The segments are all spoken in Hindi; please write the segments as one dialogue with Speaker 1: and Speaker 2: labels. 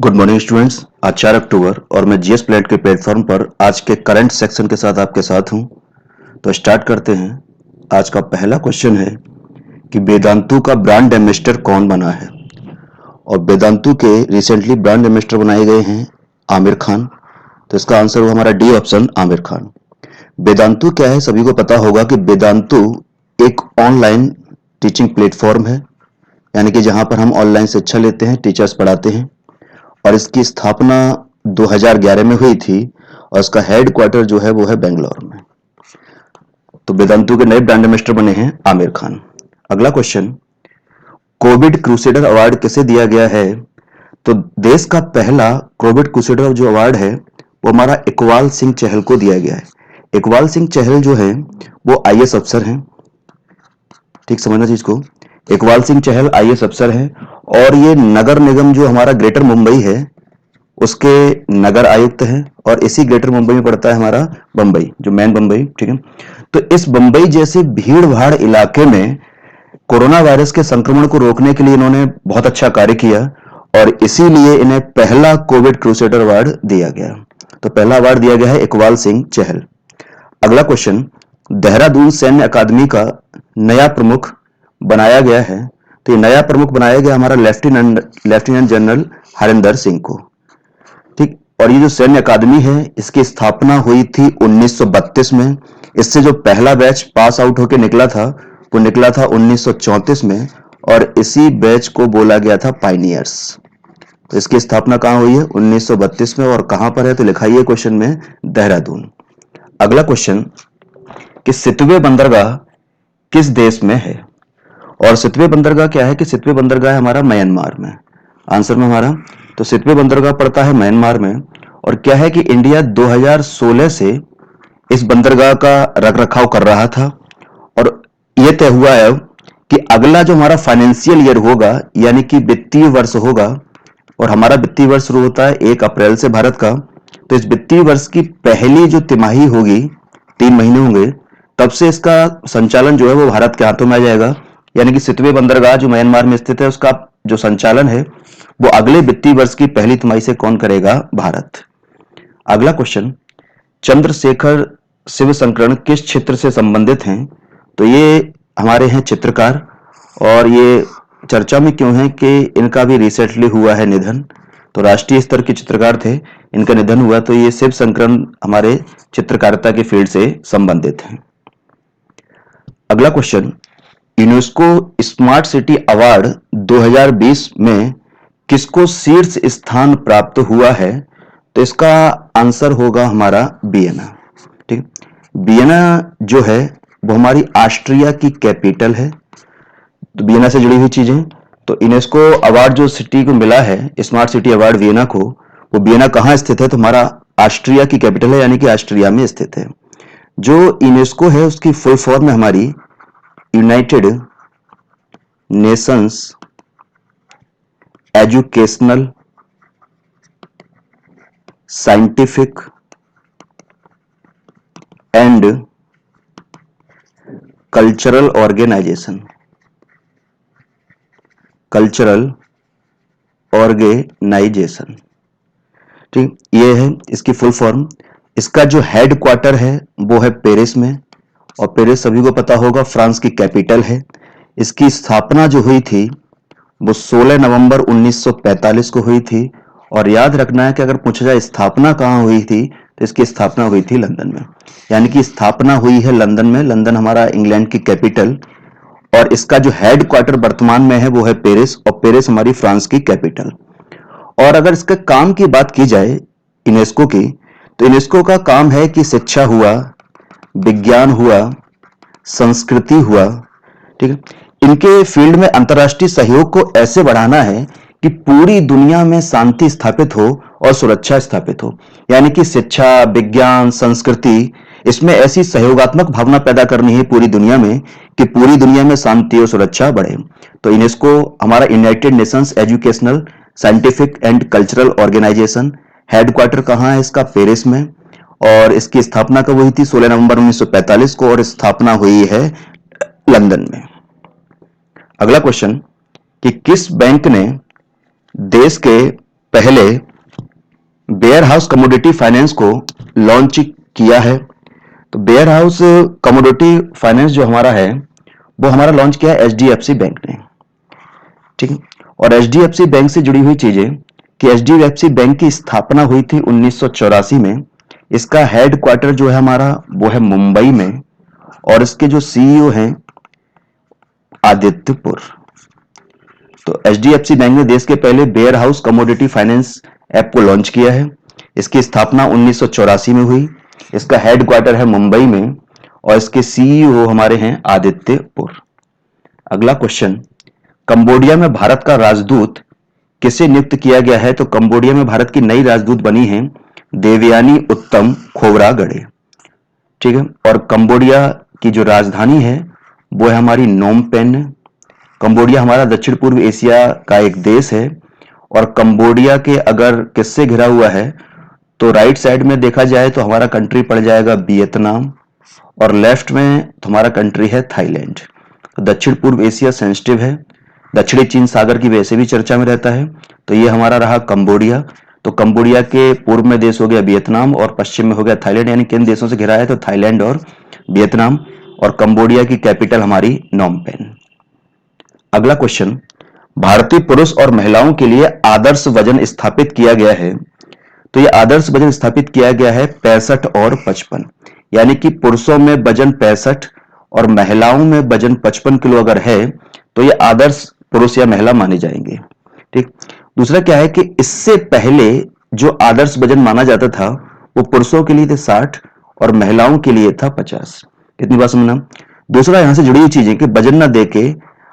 Speaker 1: Good morning students. आज 4 अक्टूबर और मैं जीएस प्लेट के प्लेटफॉर्म पर आज के करंट सेक्शन के साथ आपके साथ हूं। तो स्टार्ट करते हैं। आज का पहला क्वेश्चन है कि वेदांतु का ब्रांड एम्बेसडर कौन बना है। और वेदांतु के रिसेंटली ब्रांड एम्बेसडर बनाए गए हैं आमिर खान। तो इसका आंसर हुआ हमारा डी ऑप्शन, आमिर खान। वेदांतु क्या है, सभी को पता होगा कि वेदांतु एक ऑनलाइन टीचिंग प्लेटफॉर्म है, यानी कि जहां पर हम ऑनलाइन शिक्षा लेते हैं, टीचर्स पढ़ाते हैं। और इसकी स्थापना 2011 में हुई थी और इसका हेड क्वार्टर जो है वो है बेंगलोर में। तो वेदांतु के नए ब्रांड एम्बेसडर बने हैं आमिर खान। अगला क्वेश्चन, कोविड क्रूसेडर अवार्ड किसे दिया गया है। तो देश का पहला कोविड क्रूसेडर जो अवार्ड है वो हमारा इकबाल सिंह चहल को दिया गया है। इकबाल सिंह चहल जो है वो आईएएस अफसर हैं, ठीक समझना चीज को। इकबाल सिंह चहल आईएएस अफसर हैं और ये नगर निगम जो हमारा ग्रेटर मुंबई है उसके नगर आयुक्त हैं। और इसी ग्रेटर मुंबई में पड़ता है हमारा बंबई, जो मेन बंबई, ठीक है। तो इस बंबई जैसे भीड़ भाड़ इलाके में कोरोना वायरस के संक्रमण को रोकने के लिए इन्होंने बहुत अच्छा कार्य किया और इसीलिए इन्हें पहला कोविड क्रूसेडर अवार्ड दिया गया। तो पहला अवार्ड दिया गया है इकबाल सिंह चहल। अगला क्वेश्चन, देहरादून सैन्य अकादमी का नया प्रमुख बनाया गया है। तो ये नया प्रमुख बनाया गया हमारा लेफ्टिनेंट जनरल हरिंदर सिंह को, ठीक। और ये जो सैन्य अकादमी है इसकी स्थापना हुई थी 1932 में। इससे जो पहला बैच पास आउट होकर निकला था वो निकला था 1934 में और इसी बैच को बोला गया था पाइनियर्स। तो इसकी स्थापना कहां हुई है, 1932 में। और कहां पर है तो लिखाइए क्वेश्चन में, देहरादून। अगला क्वेश्चन कि सितवे बंदरगाह किस देश में है। और सितवे बंदरगाह क्या है कि सितवे बंदरगाह है हमारा म्यांमार में, आंसर में हमारा। तो सितवे बंदरगाह पड़ता है म्यांमार में। और क्या है कि इंडिया 2016 से इस बंदरगाह का रख रखाव कर रहा था और यह तय हुआ है कि अगला जो हमारा फाइनेंशियल ईयर होगा, यानी कि वित्तीय वर्ष होगा, और हमारा वित्तीय वर्ष शुरू होता है 1 अप्रैल से भारत का। तो इस वित्तीय वर्ष की पहली जो तिमाही होगी, 3 महीने होंगे, तब से इसका संचालन जो है वो भारत के हाथों में आ जाएगा। यानी कि सितवे बंदरगाह जो म्यांमार में स्थित है उसका जो संचालन है वो अगले वित्तीय वर्ष की पहली तिमाही से कौन करेगा, भारत। अगला क्वेश्चन, चंद्रशेखर शिवशंकरन किस क्षेत्र से संबंधित हैं। तो ये हमारे हैं चित्रकार। और ये चर्चा में क्यों है कि इनका भी रिसेंटली हुआ है निधन। तो राष्ट्रीय स्तर के चित्रकार थे, इनका निधन हुआ। तो ये शिवशंकरन हमारे चित्रकारिता के फील्ड से संबंधित हैं। अगला question, UNESCO smart city award 2020 में किसको शीर्ष स्थान प्राप्त हुआ है। तो इसका आंसर होगा हमारा वियना, ठीक। वियना जो है वो हमारी ऑस्ट्रिया की कैपिटल है। तो वियना से जुड़ी हुई चीजें, तो यूनेस्को अवार्ड जो सिटी को मिला है, स्मार्ट सिटी अवार्ड वियना को, वो वियना कहां स्थित है तो हमारा ऑस्ट्रिया की कैपिटल है, यानी कि ऑस्ट्रिया में स्थित है। जो यूनेस्को है उसकी फुल फॉर्म है हमारी United Nations educational scientific and cultural organisation, cultural organisation, ठीक। ये है इसकी फुल फॉर्म। इसका जो हेड क्वार्टर है वो है पेरिस में, और पेरिस सभी को पता होगा फ्रांस की कैपिटल है। इसकी स्थापना जो हुई थी वो 16 नवंबर 1945 को हुई थी। और याद रखना है कि अगर पूछा जाए स्थापना कहां हुई थी तो इसकी स्थापना हुई थी लंदन में, यानी कि स्थापना हुई है लंदन में। लंदन हमारा इंग्लैंड की कैपिटल, और इसका जो हेड क्वार्टर वर्तमान में है वो है पेरिस, और पेरिस हमारी फ्रांस की कैपिटल। और अगर इसके काम की बात की जाए यूनेस्को की, तो यूनेस्को का काम है कि शिक्षा हुआ, विज्ञान हुआ, संस्कृति हुआ, ठीक है। इनके फील्ड में अंतर्राष्ट्रीय सहयोग को ऐसे बढ़ाना है कि पूरी दुनिया में शांति स्थापित हो और सुरक्षा स्थापित हो। यानी कि शिक्षा, विज्ञान, संस्कृति, इसमें ऐसी सहयोगात्मक भावना पैदा करनी है पूरी दुनिया में कि पूरी दुनिया में शांति और सुरक्षा बढ़े। तो यूनेस्को हमारा United Nations educational scientific and cultural organisation, headquarter कहां है इसका, पेरिस में। और इसकी स्थापना कब हुई थी, 16 नवंबर 1945 को, और स्थापना हुई है लंदन में। अगला क्वेश्चन कि किस बैंक ने देश के पहले बेयर हाउस कमोडिटी फाइनेंस को लॉन्च किया है? तो बेयर हाउस कमोडिटी फाइनेंस जो हमारा है वो हमारा लॉन्च किया है एचडीएफसी बैंक ने, ठीक है। और एचडीएफसी बैंक से जुड़ी हुई चीजें कि एचडीएफसी बैंक की स्थापना हुई थी 1984 में। इसका हेडक्वार्टर जो है हमारा वो है मुंबई में, और इसके जो सीईओ हैं आदित्यपुर। तो एचडीएफसी बैंक ने देश के पहले warehouse commodity finance app को लॉन्च किया है। इसकी स्थापना 1984 में हुई। इसका हेडक्वार्टर है मुंबई में और इसके सीईओ हमारे हैं आदित्यपुर। अगला क्वेश्चन, कंबोडिया में भारत का राजदूत किसे नियुक्त किया गया है? तो कंबोडिया में भारत की नई राजदूत बनी है देवयानी उत्तम खोबरागड़े, ठीक है। और कंबोडिया की जो राजधानी है वो है हमारी नोम पेन। कंबोडिया हमारा दक्षिण पूर्व एशिया का एक देश है और कंबोडिया के अगर किससे घिरा हुआ है तो राइट साइड में देखा जाए तो हमारा कंट्री पड़ जाएगा वियतनाम और लेफ्ट में हमारा कंट्री है थाईलैंड। तो दक्षिण पूर्व एशिया सेंसिटिव है, दक्षिणी चीन सागर की वैसे भी चर्चा में रहता है। तो ये हमारा रहा कंबोडिया। तो कंबोडिया के पूर्व में देश हो गया वियतनाम और पश्चिम में हो गया थाईलैंड, यानी किन देशों से घिरा है तो थाईलैंड और वियतनाम। और कंबोडिया की कैपिटल हमारी नोम पेन। अगला क्वेश्चन, भारतीय पुरुष और महिलाओं के लिए आदर्श वजन स्थापित किया गया है। तो यह आदर्श वजन स्थापित किया गया है 65 और 55, यानी कि पुरुषों में वजन 65 और महिलाओं में वजन 55 किलो अगर है तो ये आदर्श पुरुष या महिला माने जाएंगे, ठीक। दूसरा क्या है कि इससे पहले जो आदर्श वजन माना जाता था वो पुरुषों के लिए थे 60 और महिलाओं के लिए था 50। इतनी बात समझना। दूसरा यहां से जुड़ी हुई चीज है कि वजन ना देके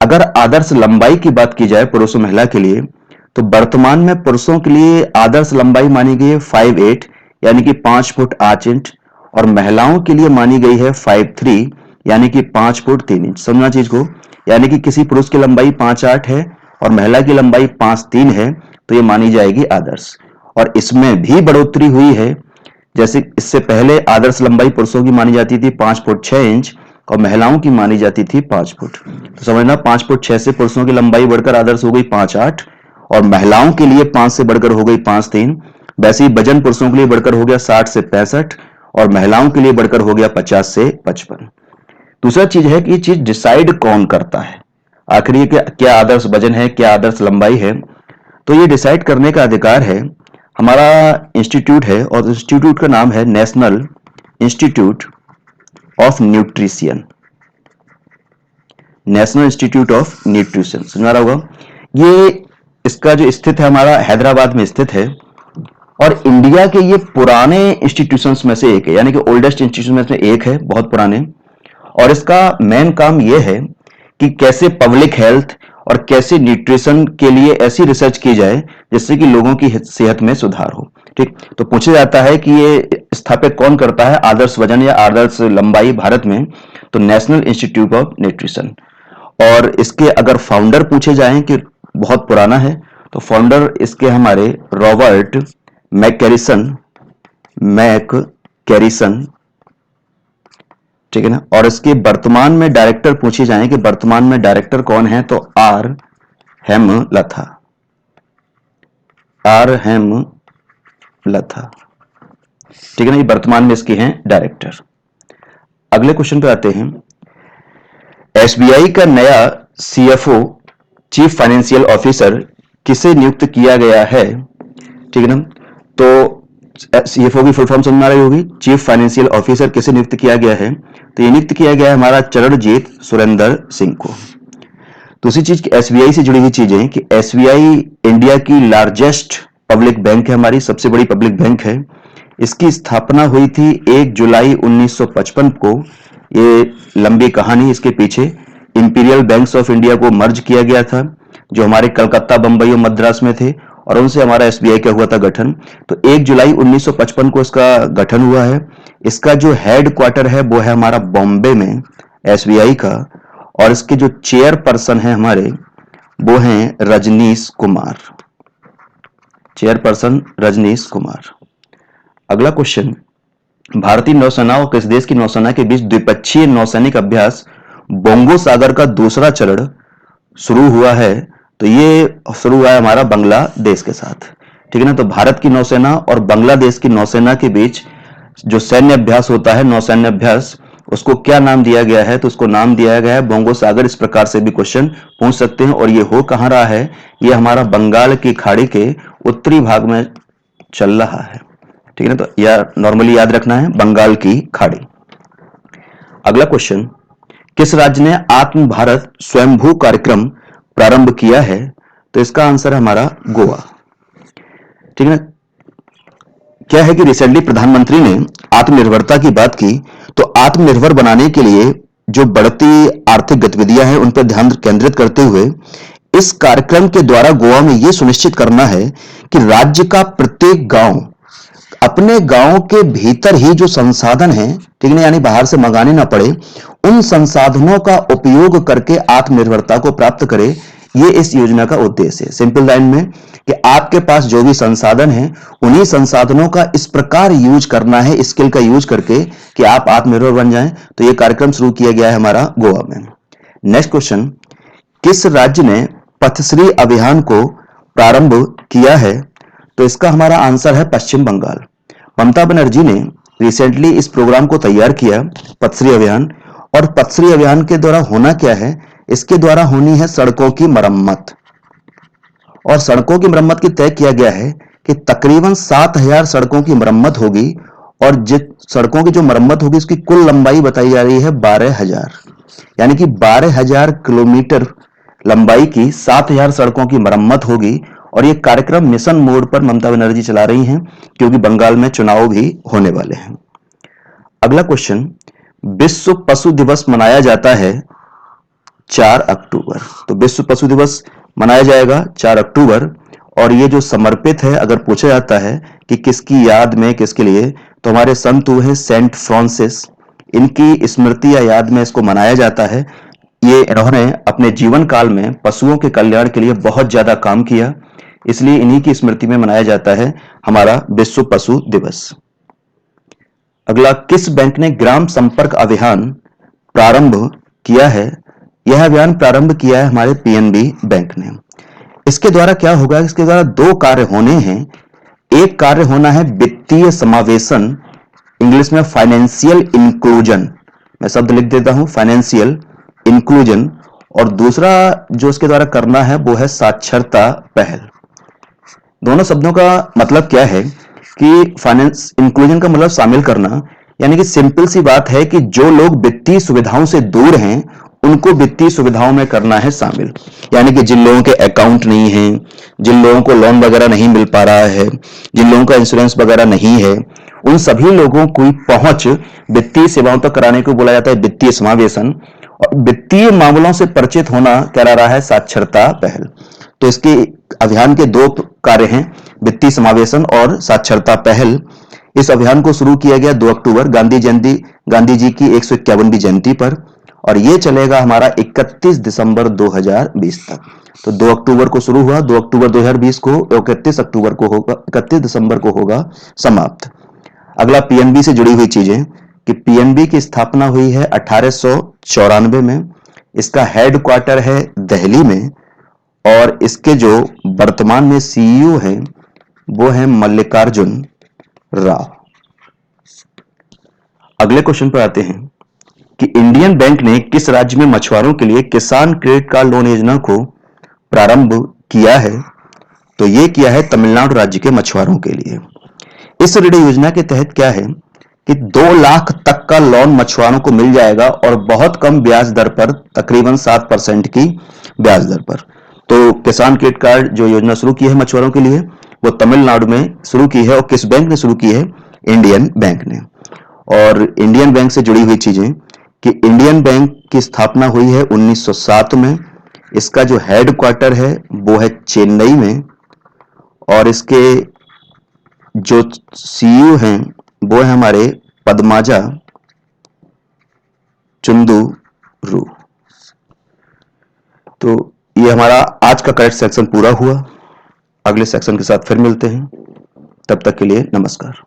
Speaker 1: अगर आदर्श लंबाई की बात की जाए पुरुष और महिला के लिए तो वर्तमान में पुरुषों के लिए आदर्श लंबाई मानी गई है 5'8", यानी कि 5 फुट 8 इंच, और महिलाओं के लिए मानी गई है 5'3", यानी कि 5 फुट 3 इंच। समझना चीज को, यानी कि किसी पुरुष की लंबाई 5'8" है और महिला की लंबाई 5'3" है तो ये मानी जाएगी आदर्श। और इसमें भी बढ़ोतरी हुई है, जैसे इससे पहले आदर्श लंबाई पुरुषों की मानी जाती थी 5 फुट 6 इंच और महिलाओं की मानी जाती थी 5 फुट। तो समझना 5 फुट 6 से पुरुषों की लंबाई बढ़कर आदर्श हो गई 5'8" और महिलाओं के लिए 5 से बढ़कर हो गई 5'3". वैसे ही वजन पुरुषों के लिए बढ़कर हो गया 60 से 65 और महिलाओं के लिए बढ़कर हो गया 50 से 55। दूसरा चीज है कि ये चीज डिसाइड कौन करता है, आखिर ये क्या आदर्श वजन है, क्या आदर्श लंबाई है। तो ये डिसाइड करने का अधिकार है हमारा इंस्टीट्यूट है और इंस्टीट्यूट का नाम है national institute of nutrition. National institute of nutrition समझ रहा होगा। ये इसका जो स्थित है हमारा हैदराबाद में स्थित है और इंडिया के ये पुराने इंस्टीट्यूशंस में से एक है, यानी कि ओल्डेस्ट इंस्टीट्यूशन में से एक है, बहुत पुराने। और इसका मेन काम यह है कि कैसे पब्लिक हेल्थ और कैसे न्यूट्रिशन के लिए ऐसी रिसर्च की जाए जिससे कि लोगों की सेहत में सुधार हो, ठीक। तो पूछा जाता है कि ये स्थापित कौन करता है आदर्श वजन या आदर्श लंबाई भारत में, तो नेशनल इंस्टीट्यूट ऑफ न्यूट्रिशन। और इसके अगर फाउंडर पूछे जाएं कि बहुत पुराना है तो फाउंडर इसके हमारे रॉबर्ट मैककैरिसन, ठीक है ना। और इसके वर्तमान में डायरेक्टर पूछे जाएं कि वर्तमान में डायरेक्टर कौन है तो आर हेमलथा, ठीक है ना, ये वर्तमान में इसके हैं डायरेक्टर। अगले क्वेश्चन पे आते हैं, एसबीआई का नया सीएफओ चीफ फाइनेंशियल ऑफिसर किसे नियुक्त किया गया है, ठीक है ना। तो सीएफओ की फुल फॉर्म समझ में आ रही होगी, चीफ फाइनेंशियल ऑफिसर किसे नियुक्त किया गया है तो ये नियुक्त किया गया है हमारा चरणजीत सुरेंद्र सिंह को। दूसरी चीज एसबीआई से जुड़ी हुई चीजें कि एसबीआई इंडिया की लार्जेस्ट पब्लिक बैंक है, हमारी सबसे बड़ी पब्लिक बैंक है। इसकी स्थापना हुई थी 1 जुलाई 1955 को। ये लंबी कहानी इसके पीछे। इंपीरियल बैंक्स ऑफ इंडिया को मर्ज किया गया था जो हमारे कलकत्ता, बंबई और मद्रास में थे और उनसे हमारा एसबीआई का हुआ था गठन। तो 1 जुलाई 1955 को इसका गठन हुआ है। इसका जो हेड क्वार्टर है वो है हमारा बॉम्बे में एसबीआई का, और इसके जो चेयरपर्सन है हमारे वो हैं रजनीश कुमार, चेयरपर्सन रजनीश कुमार। अगला क्वेश्चन, भारतीय नौसेना और किस देश की नौसेना के बीच द्विपक्षीय नौसैनिक अभ्यास बोंगो सागर का दूसरा चरण शुरू हुआ है तो ये शुरू हुआ है हमारा बांग्लादेश के साथ, ठीक है ना। तो भारत की नौसेना और बांग्लादेश की नौसेना के बीच जो सैन्य अभ्यास होता है, नौसैन्य अभ्यास, उसको क्या नाम दिया गया है? तो उसको नाम दिया गया है बोंगो सागर। इस प्रकार से भी क्वेश्चन पूछ सकते हैं। और ये हो कहां रहा है? ये हमारा बंगाल की खाड़ी के उत्तरी भाग में चल रहा है, ठीक है ना। तो यह नॉर्मली याद रखना है, बंगाल की खाड़ी। अगला क्वेश्चन, किस राज्य ने आत्म भारत स्वयंभू कार्यक्रम प्रारंभ किया है? तो इसका आंसर है हमारा गोवा, ठीक है ना। क्या है कि रिसेंटली प्रधानमंत्री ने आत्मनिर्भरता की बात की, तो आत्मनिर्भर बनाने के लिए जो बढ़ती आर्थिक गतिविधियां हैं उन पर ध्यान केंद्रित करते हुए इस कार्यक्रम के द्वारा गोवा में यह सुनिश्चित करना है कि राज्य का प्रत्येक गांव अपने गांव के भीतर ही जो संसाधन है, ठीक है ना, यानी बाहर से मंगाने ना पड़े, उन संसाधनों का उपयोग करके आत्मनिर्भरता को प्राप्त करे। ये इस योजना का उद्देश्य है। सिंपल लाइन में कि आपके पास जो भी संसाधन है उन्हीं संसाधनों का इस प्रकार यूज करना है, स्किल का यूज करके, कि आप आत्मनिर्भर बन जाएं। तो ये कार्यक्रम शुरू किया गया है हमारा गोवा में। नेक्स्ट क्वेश्चन, किस राज्य ने पथश्री अभियान को प्रारंभ किया है? तो इसका हमारा आंसर है पश्चिम बंगाल। ममता बनर्जी ने रिसेंटली इस प्रोग्राम को तैयार किया, पथश्री अभियान। और पथश्री अभियान के द्वारा होना क्या है? इसके द्वारा होनी है सड़कों की मरम्मत। और सड़कों की मरम्मत की तय किया गया है कि तकरीबन 7,000 सड़कों की मरम्मत होगी। और जिस सड़कों की जो मरम्मत होगी उसकी कुल लंबाई बताई जा रही है 12,000, यानी कि 12,000 किलोमीटर लंबाई की 7,000 सड़कों की मरम्मत होगी। और ये कार्यक्रम मिशन मोड पर ममता बनर्जी चला रही हैं, क्योंकि बंगाल में चुनाव भी होने वाले हैं। अगला क्वेश्चन, विश्व पशु दिवस मनाया जाता है 4 अक्टूबर। तो विश्व पशु दिवस मनाया जाएगा 4 अक्टूबर। और ये जो समर्पित है, अगर पूछा जाता है कि किसकी याद में, किसके लिए, तो हमारे संत हुए हैं सेंट फ्रांसिस, इनकी स्मृति या याद में इसको मनाया जाता है। ये इन्होंने अपने जीवन काल में पशुओं के कल्याण के लिए बहुत ज्यादा काम किया, इसलिए इन्हीं की स्मृति में मनाया जाता है हमारा विश्व पशु दिवस। अगला, किस बैंक ने ग्राम संपर्क अभियान प्रारंभ किया है? यह अभियान प्रारंभ किया है हमारे पीएनबी बैंक ने। इसके द्वारा क्या होगा? इसके द्वारा दो कार्य होने हैं। एक कार्य होना है वित्तीय समावेशन, इंग्लिश में फाइनेंशियल इंक्लूजन, मैं शब्द लिख देता हूं, फाइनेंशियल इंक्लूजन। और दूसरा जो इसके द्वारा करना है वो है साक्षरता पहल। दोनों शब्दों का मतलब क्या है कि फाइनेंस इंक्लूजन का मतलब शामिल करना, यानी कि सिंपल सी बात है कि जो लोग वित्तीय सुविधाओं से दूर हैं उनको वित्तीय सुविधाओं में करना है शामिल। यानी कि जिन लोगों के अकाउंट नहीं है, जिन लोगों को लोन वगैरह नहीं मिल पा रहा है, जिन लोगों का इंश्योरेंस वगैरह नहीं है, उन सभी लोगों की पहुंच वित्तीय सेवाओं तक कराने को बोला जाता है वित्तीय समावेशन। और वित्तीय मामलों से परिचित होना क्या रहा है? साक्षरता पहल। तो इसके अभियान के दो कार्य हैं, वित्तीय समावेशन और साक्षरता पहल। इस अभियान को शुरू किया गया 2 अक्टूबर, गांधी जी की 151वीं जयंती पर। और ये चलेगा हमारा 31 दिसंबर 2020 तक। तो 2 अक्टूबर को शुरू हुआ, 2 अक्टूबर 2020 को 31 दिसंबर को होगा समाप्त। अगला, पीएनबी से जुड़ी हुई चीजें, कि पीएनबी की स्थापना हुई है 1894 में। इसका हेडक्वार्टर है दिल्ली में। और इसके जो वर्तमान में सीईओ हैं वो है मल्लिकार्जुन राव। अगले क्वेश्चन पर आते हैं कि इंडियन बैंक ने किस राज्य में मछुआरों के लिए किसान क्रेडिट कार्ड लोन योजना को प्रारंभ किया है? तो यह किया है तमिलनाडु राज्य के मछुआरों के लिए। इस ऋण योजना के तहत क्या है कि 2 लाख तक का लोन मछुआरों को मिल जाएगा और बहुत कम ब्याज दर पर, तकरीबन 7% की ब्याज दर पर। तो किसान क्रेडिट कार्ड जो योजना शुरू की है मछुआरों के लिए, वो तमिलनाडु में शुरू की है। और किस बैंक ने शुरू की है? इंडियन बैंक ने। और इंडियन बैंक से जुड़ी हुई चीजें, कि इंडियन बैंक की स्थापना हुई है 1907 में। इसका जो हेडक्वार्टर है वो है चेन्नई में। और इसके जो सीईओ हैं वो है हमारे पद्माजा चुंदुरु। तो ये हमारा आज का करेक्ट सेक्शन पूरा हुआ। अगले सेक्शन के साथ फिर मिलते हैं, तब तक के लिए नमस्कार।